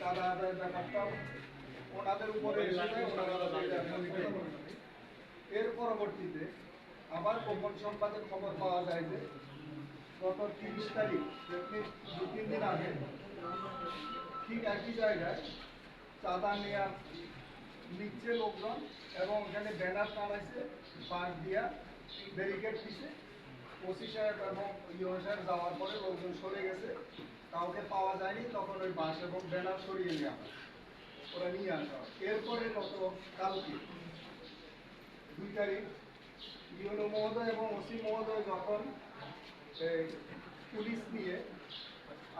চাঁদা আদায়ের ব্যাপারটা ওনাদের উপরে এসে যায়, এর পরবর্তীতে আবার গোপন সংবাদে খবর পাওয়া যায় যে গত 30 তারিখ 2-3 দিন আগে ঠিক একই জায়গায় চাঁদা নেওয়া নিচ্ছে লোকজন এবং ওখানে ব্যানার টানাইছে বাঁশ দিয়া ব্যারিকেড দিছে। ওসি সাহেব এবং ইও সাহেব যাওয়ার পরে লোকজন সরে গেছে, কাউকে পাওয়া যায়নি। তখন ওই বাঁশ এবং ব্যানার সরিয়ে নেওয়া হয়, ওরা নিয়ে আসা হয়। এরপরে গত কালকে 2 তারিখ ইউনো মহোদয় এবং ওসি মহোদয় যখন পুলিশ নিয়ে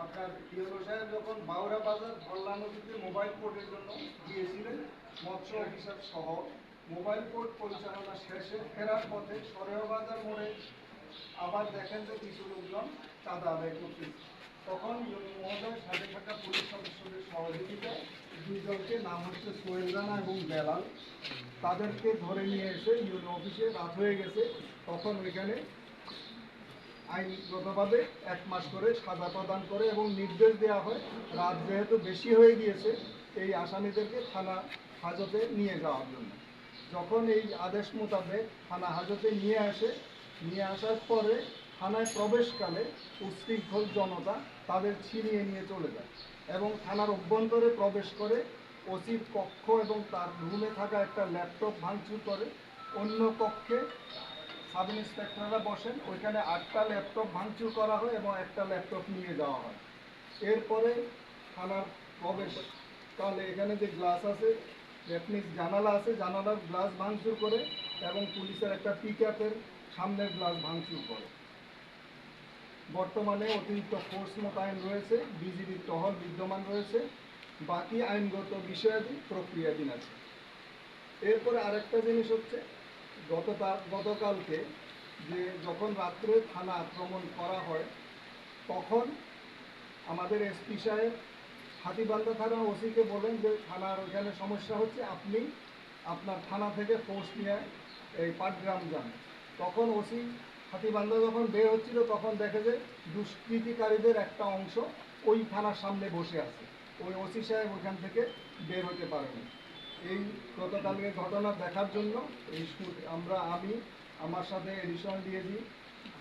আপনার ইউনো সাহেব যখন বাউরা বাজার ধরলা নদীতে মোবাইল কোর্টের জন্য গিয়েছিলেন, মৎস্য অফিসার সহ মোবাইল কোর্ট পরিচালনা শেষে ফেরার পথে সরেহ বাজার মোড়ে আবার দেখেন যে কিছু লোকজন চাঁদা আদায় করতেছে। তখন ইউনো মহোদয় সাথে থাকা পুলিশ সদস্যদের সহযোগিতায় দুইজনকে, নাম হচ্ছে সোহেল রানা এবং বেলাল, তাদেরকে ধরে নিয়ে এসে ইউনো অফিসে রাত হয়ে গেছে। তখন ওইখানে আইনগতভাবে 1 মাস করে সাজা প্রদান করে এবং নির্দেশ দেওয়া হয় রাত যেহেতু বেশি হয়ে গিয়েছে এই আসামিদেরকে থানা হাজতে নিয়ে যাওয়ার জন্য। যখন এই আদেশ মোতাবেক থানা হাজতে নিয়ে আসার পরে থানায় প্রবেশকালে উচ্ছৃঙ্খল জনতা তাদের ছিনিয়ে নিয়ে চলে যায় এবং থানার অভ্যন্তরে প্রবেশ করে ওসির কক্ষ এবং তার রুমে থাকা একটা ল্যাপটপ ভাঙচুর করে। অন্য কক্ষে সাব ইন্সপেক্টররা বসেন, ওইখানে 8টা ল্যাপটপ ভাঙচুর করা হয় এবং একটা ল্যাপটপ নিয়ে যাওয়া হয়। এরপরে থানার প্রবেশ তাহলে এখানে যে গ্লাস আছে, জানালা আছে, জানালার গ্লাস ভাঙচুর করে এবং পুলিশের একটা পিকআপের সামনের গ্লাস ভাঙচুর করে। বর্তমানে অতিরিক্ত ফোর্স মোতায়েন রয়েছে, বিজিবির টহল বিদ্যমান রয়েছে, বাকি আইনগত বিষয়াদি প্রক্রিয়াধীন আছে। এরপরে আরেকটা জিনিস হচ্ছে গতকালকে যে যখন রাত্রে থানা আক্রমণ করা হয় তখন আমাদের এসপি সাহেব হাতিবান্ধা থানা ওসিকে বলেন যে থানার ওইখানে সমস্যা হচ্ছে, আপনি আপনার থানা থেকে ফোর্স নিয়ে এই পাটগ্রাম যান। তখন ওসি হাতিবান্ধা যখন বের হচ্ছিল তখন দেখে যে দুষ্কৃতিকারীদের একটা অংশ ওই থানার সামনে বসে আছে। ওই ওসি সাহেব ওইখান থেকে বের হতে পারেনি। এই গতকালকে ঘটনা দেখার জন্য আমি আমার সাথে এডিশনাল ডিএজি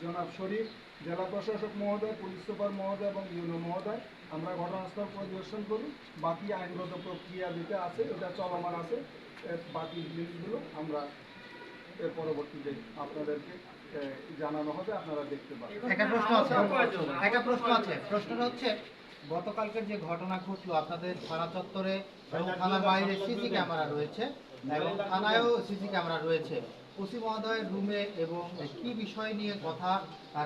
জনাব শরীফ, জেলা প্রশাসক মহোদয়, পুলিশ সুপার মহোদয় এবং ইউনো মহোদয় আমরা ঘটনাস্থল পরিদর্শন করি। বাকি আইনগত প্রক্রিয়া যেটা আছে ওটা চলমান আছে। বাকি জিনিসগুলো আমরা এর পরবর্তীতে আপনাদেরকে জানানো হবে, আপনারা দেখতে পাবেন। একটা প্রশ্ন আছে। প্রশ্নটা হচ্ছে, গতকালকের যে ঘটনা ঘটলো আপনাদের থানা চত্বরে এবং থানার বাইরে সিসি ক্যামেরা রয়েছে এবং থানায়ও সিসি ক্যামেরা রয়েছে। ওসি মহোদয়ের রুমে এবং কি বিষয় নিয়ে কথা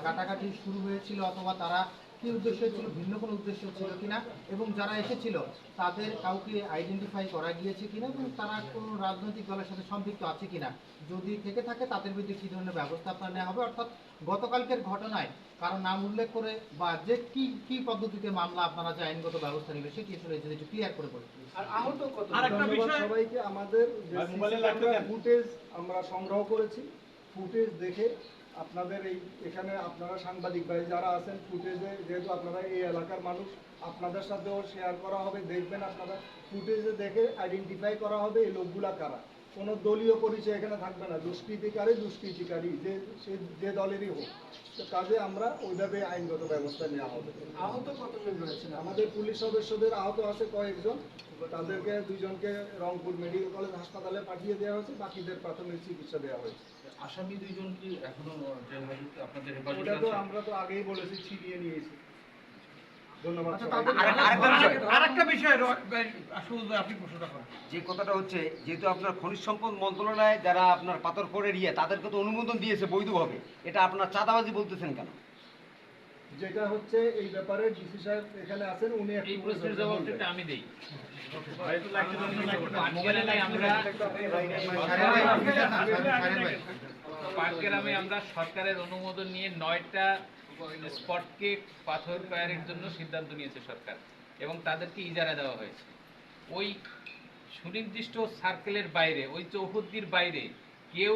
কাটাকাটি শুরু হয়েছিল, অথবা তারা কি উদ্দেশ্য ছিল, ভিন্ন কোনো উদ্দেশ্য ছিল কিনা, এবং যারা এসেছিল তাদের কাউকে আইডেন্টিফাই করা গিয়েছে কিনা এবং তারা কোনো রাজনৈতিক দলের সাথে সম্পৃক্ত আছে কিনা, যদি থেকে থাকে তাদের বিরুদ্ধে কী ধরনের ব্যবস্থা আপনার নেওয়া হবে। অর্থাৎ গতকালকের ঘটনায় কারণ নাম উল্লেখ করে বা যে কি পদ্ধতিতে মামলা আপনারা যে আইনগত ব্যবস্থা নেবে সেটি আসলে একটু ক্লিয়ার করে বলুন। আর আহত কত? ধন্যবাদ সবাইকে। আমাদের ফুটেজ আমরা সংগ্রহ করেছি, ফুটেজ দেখে আপনাদের এখানে আপনারা সাংবাদিক ভাই যারা আছেন, ফুটেজে যেহেতু আপনারা এই এলাকার মানুষ, আপনাদের সাথেও শেয়ার করা হবে, দেখবেন আপনারা। ফুটেজে দেখে আইডেন্টিফাই করা হবে এই লোকগুলা কারা। কোনো দলীয় পরিচয় এখানে থাকবে না, দুষ্কৃতিকারী যে দলেরই হোক। তো কাজে আমরা ওইভাবে আইনগত ব্যবস্থা নেওয়া হবে। আহত কতজন রয়েছেন? আমাদের পুলিশ সদস্যদের আহত আছে কয়েকজন, তাদেরকে 2 জনকে রংপুর মেডিকেল কলেজ হাসপাতালে পাঠিয়ে দেওয়া হয়েছে, বাকিদের প্রাথমিক চিকিৎসা দেওয়া হয়েছে। আসামি 2 জন কি এখনো আপনাদের হেফাজতে ওটা তো আছে? আমরা তো আগেই বলেছি, ছিনিয়ে নিয়েছি। ধন্যবাদ। আরেকটা বিষয় আপনি প্রশ্নটা করেন। যে কথাটা হচ্ছে, যেহেতু আপনার খনিজ সম্পদ মন্ত্রণালয় যারা আপনার পাথর করে তাদেরকে তো অনুমোদন দিয়েছে বৈধভাবে, এটা আপনার চাঁদাবাজি বলতেছেন কেন? যেটা হচ্ছে এই ব্যাপারে ডিসি সাহেব এখানে আছেন, উনি এই প্রশ্নের জবাবটা আমি দেই। পাটগ্রামে আমরা সরকারের অনুমোদন নিয়ে 9টা স্পটকে পাথর তৈরির জন্য সিদ্ধান্ত নিয়েছে সরকার এবং তাদেরকে ইজারা দেওয়া হয়েছে। ওই সুনির্দিষ্ট সার্কেলের বাইরে, ওই চৌহদ্দির বাইরে কেউ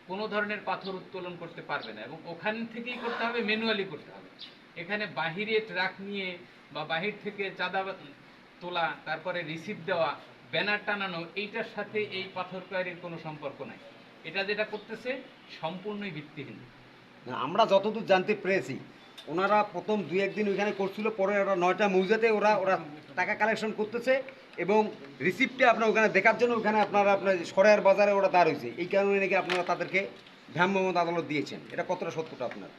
কোনো ধরনের পাথর উত্তোলন করতে পারবে না এবং ওখান থেকেই করতে হবে, ম্যানুয়ালি করতে হবে। এখানে বাহিরে ট্রাক নিয়ে বা বাহির থেকে চাঁদা তোলা, তারপরে রিসিপ্ট দেওয়া, ব্যানার টানানো, এইটার সাথে এই পাথর কোয়ারির কোনো সম্পর্ক নাই। এটা যেটা করতেছে সম্পূর্ণই ভিত্তিহীন। না, আমরা যতদূর জানতে পেরেছি ওনারা প্রথম 2-1 দিন ওইখানে করছিল, পরে ওরা 9টা মৌজাতে ওরা টাকা কালেকশন করতেছে এবং রিসিপ্টে আপনার ওখানে দেখার জন্য ওখানে আপনার সরাইয়ের বাজারে ওরা দাঁড় হয়েছে। এই কারণে নাকি আপনারা তাদেরকে ভ্রাম্যমাণ আদালত দিয়েছেন। এটা কতটা সত্যটা আপনার?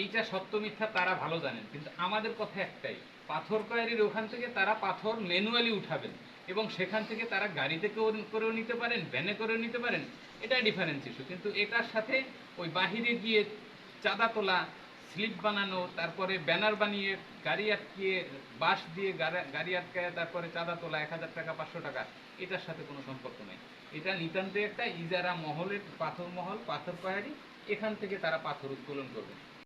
এইটা সত্য মিথ্যা তারা ভালো জানেন, কিন্তু আমাদের কথা একটাই, পাথর কোয়ারির ওখান থেকে তারা পাথর ম্যানুয়ালি উঠাবেন এবং সেখান থেকে তারা গাড়িতে করেও নিতে পারেন, ভ্যানে করেও নিতে পারেন, এটা ডিফারেন্স ইস্যু। কিন্তু এটার সাথে ওই বাহিরে গিয়ে চাঁদা তোলা, স্লিপ বানানো, তারপরে ব্যানার বানিয়ে গাড়ি আটকিয়ে বাঁশ দিয়ে গাড়ি আটকায় তারপরে চাঁদা তোলা 1000 টাকা 500 টাকা, এটার সাথে কোনো সম্পর্ক নেই। এটা নিতান্তই একটা ইজারা মহলের পাথর মহল, পাথর কোয়ারি, এখান থেকে তারা পাথর উত্তোলন করবে।